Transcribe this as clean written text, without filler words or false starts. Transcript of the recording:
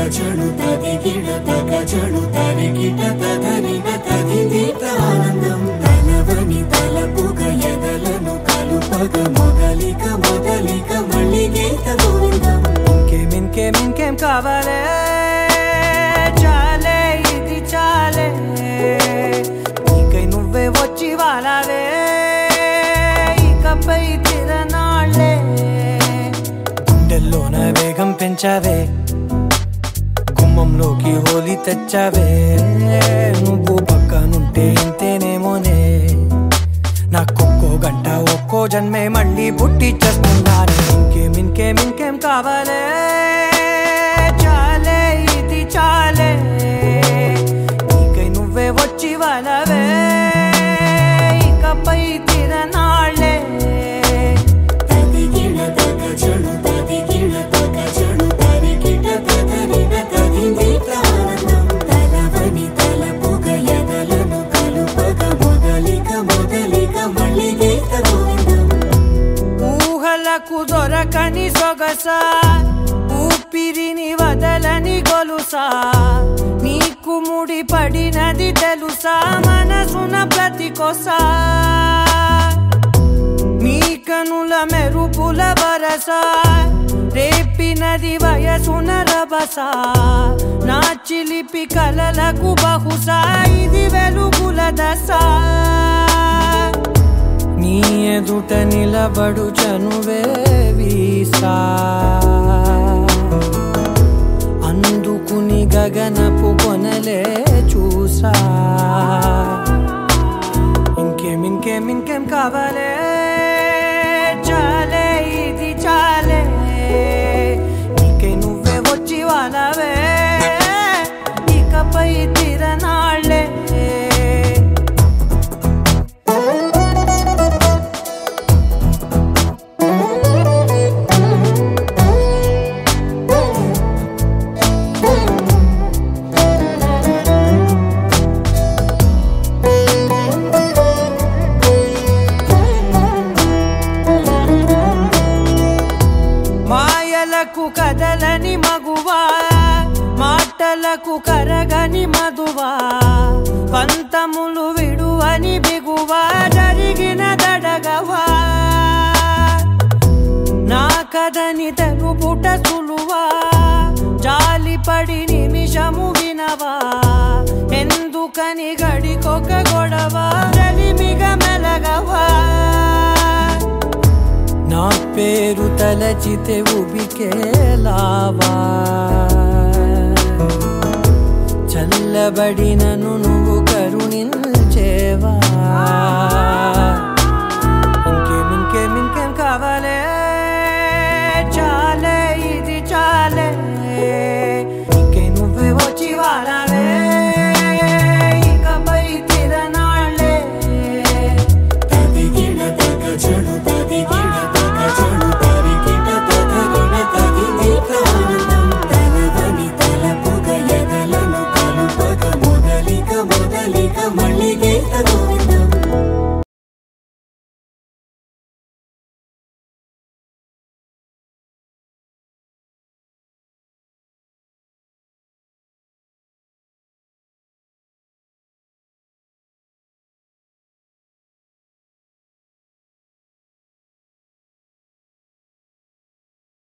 తగచడు తదిగిడ తగచడు తరిగిట తగరిన తదిదీత ఆనందం తలవని తలపుగ ఎదలను కలుపగ మొదలిక మొదలిక మళ్ళీ గీత గోవిందం ఇంకేం కావాలే చాలే ఇది చాలే నీకై నువ్వే వచ్చి వాలావే ఇకపై తిరనాళ్ళే గుండెల్లోన వేగం పెంచావే గుమ్మంలోకి హోలీ తెచ్చావే నువ్వు పక్కనుంటే ఇంతేనేమోనే నాకొక్కో గంట ఒక్కో జన్మే మళ్ళీ పుట్టి చేస్తున్నాను ఇంకేం కావాలే చాలే ఇది చాలే నీకై నువ్వే వచ్చి వాలవే ఇకపై తిరనాళ్ళే తదిగిడ తగచడు తదిగిడ తగచడు తరిగిట తగరిన తదిదీత ఆనందం తలవని తలపుగ ఎదలను కలుపగ మొదలిక మొదలిక మళ్ళీ గీత గోవిందం ఊహలకు దొరకని సొగసా ఊపిరిని వదలని గొలుసా నీకు ముడి పడినది తెలుసా మనసున ప్రతి కొసా నీ కనుల మెరుపుల వరసా రేపినది వయసున రభసా నా చిలిపి కలలకు బహుశా ఇది వెలుగుల దశ నీ ఎదుట నిలబడు చనువే వీసా అందుకుని గగనపు కొనలే చూసా ఇంకేం కావాలే చాలే ఇది చాలే నీకై నువ్వే వచ్చి వాలవే ఇకపై తిరనాళ్ళే మాయలకు కదలని మగువా మాటలకు కరగని మధువా పంతములు విడువని బిగువా జరిగిన దడగవా నా కథని తెలుపుట సులువా జాలిపడి నిమిషము వినవా ఎందుకని గడికొక గొడవ రలిమిగ మెలగవా నా పేరు తలచితే ఉబికేలావా చల్లబడినను